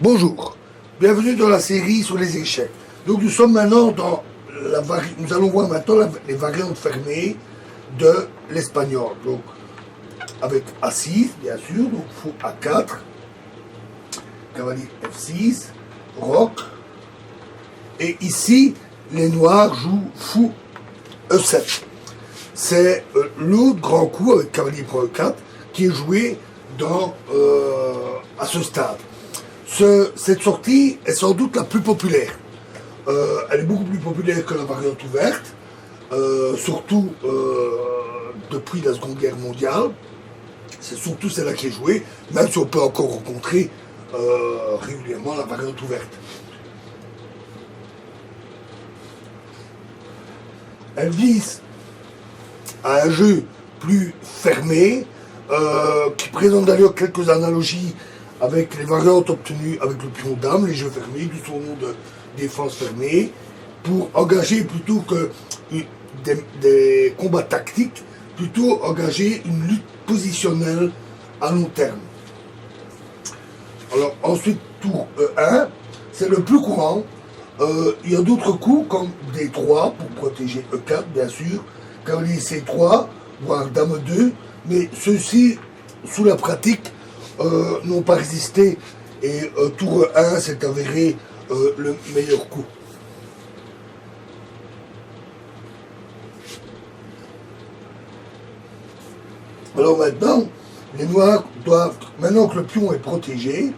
Bonjour, bienvenue dans la série sur les échecs. Donc nous sommes maintenant dans nous allons voir maintenant les variantes fermées de l'espagnol. Donc avec A6 bien sûr, donc fou A4, cavalier F6, roc. Et ici les noirs jouent fou E7. C'est l'autre grand coup avec cavalier prend E4 qui est joué à ce stade. Cette sortie est sans doute la plus populaire. Elle est beaucoup plus populaire que la variante ouverte, surtout depuis la Seconde Guerre mondiale. C'est surtout celle-là qui est jouée, même si on peut encore rencontrer régulièrement la variante ouverte. Elle vise à un jeu plus fermé, qui présente d'ailleurs quelques analogies avec les variantes obtenues avec le pion dame, les jeux fermés, du son nom de défense fermée, pour engager plutôt que des combats tactiques, plutôt engager une lutte positionnelle à long terme. Alors ensuite, tour E1, c'est le plus courant. Il y a d'autres coups comme D3 pour protéger E4 bien sûr, cavalier C3, voire dame 2, mais ceux-ci, sous la pratique, n'ont pas résisté et tour 1 s'est avéré le meilleur coup. Alors maintenant, les noirs doivent, maintenant que le pion est protégé,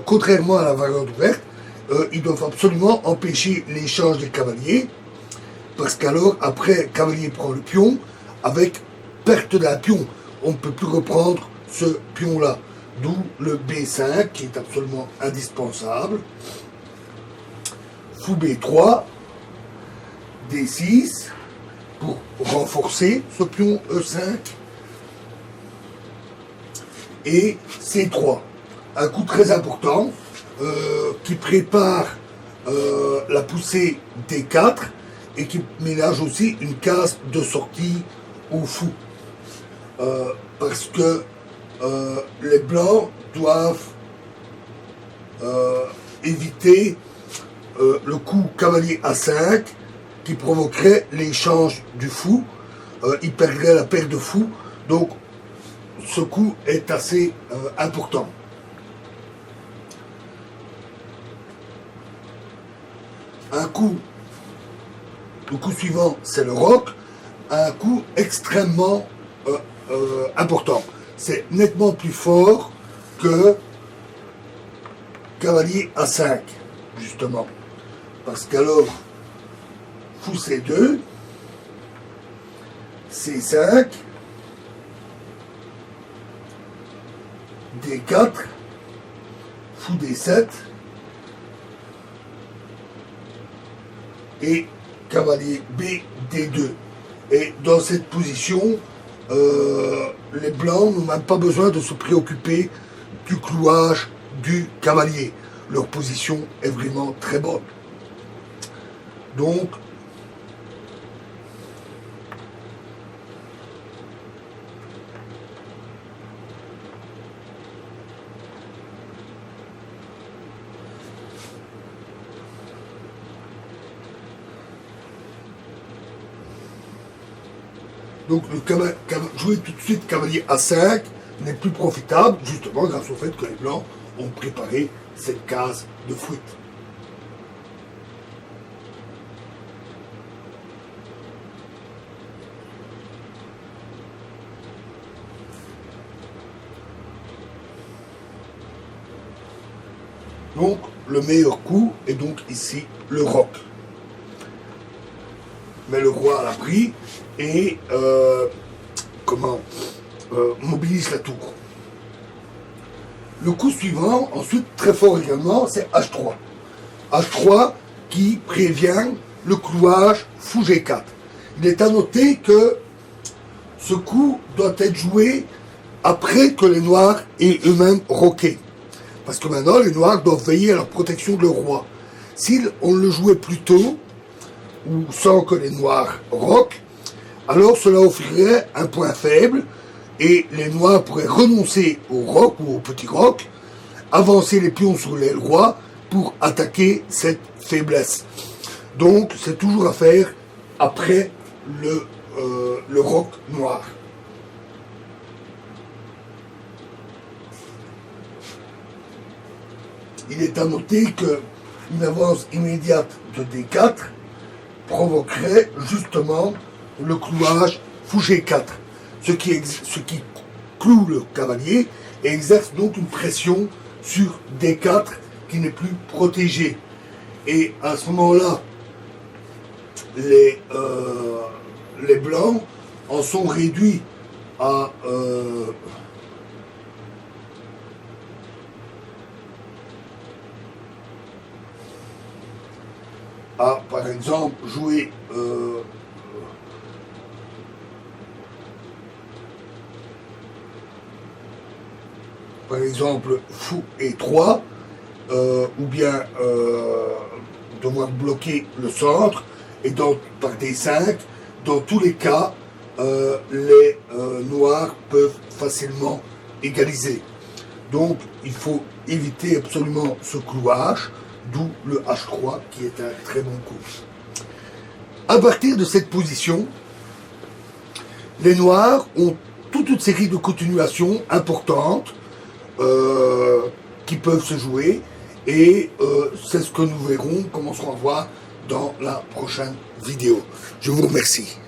contrairement à la variante ouverte, ils doivent absolument empêcher l'échange des cavaliers, parce qu'alors, après, cavalier prend le pion, avec perte d'un pion, on ne peut plus reprendre ce pion-là. D'où le B5 qui est absolument indispensable. Fou B3, D6 pour renforcer ce pion E5 et C3. Un coup très important qui prépare la poussée D4 et qui ménage aussi une case de sortie au fou. Parce que les blancs doivent éviter le coup cavalier A5 qui provoquerait l'échange du fou. Ils perdraient la paire de fous. Donc ce coup est assez important. Le coup suivant, c'est le roc. Un coup extrêmement important. C'est nettement plus fort que cavalier A5, justement. Parce qu'alors, fou C2, C5, D4, fou D7, et cavalier B, D2. Et dans cette position, les blancs n'ont même pas besoin de se préoccuper du clouage du cavalier. Leur position est vraiment très bonne. Donc, jouer tout de suite cavalier A5 n'est plus profitable, justement grâce au fait que les blancs ont préparé cette case de fuite. Donc le meilleur coup est donc ici le roc. Mais le roi à l'abri et mobilise la tour. Le coup suivant, ensuite très fort également, c'est H3. H3 qui prévient le clouage fou G4. Il est à noter que ce coup doit être joué après que les noirs aient eux-mêmes roqué. Parce que maintenant, les noirs doivent veiller à la protection de leur roi. Si on le jouait plus tôt, ou sans que les noirs roquent, alors cela offrirait un point faible et les noirs pourraient renoncer au roc ou au petit roc avancer les pions sur l'aile roi pour attaquer cette faiblesse. Donc c'est toujours à faire après le roc noir. Il est à noter qu'une avance immédiate de D4 provoquerait justement le clouage fou G4, ce qui cloue le cavalier et exerce donc une pression sur D4 qui n'est plus protégé. Et à ce moment-là, les blancs en sont réduits à par exemple jouer par exemple fou et 3 ou bien devoir bloquer le centre et par des 5, dans tous les cas les noirs peuvent facilement égaliser. Donc il faut éviter absolument ce clouage, d'où le H3 qui est un très bon coup. À partir de cette position, les noirs ont toute une série de continuations importantes qui peuvent se jouer et c'est ce que nous verrons, commencerons à voir dans la prochaine vidéo. Je vous remercie.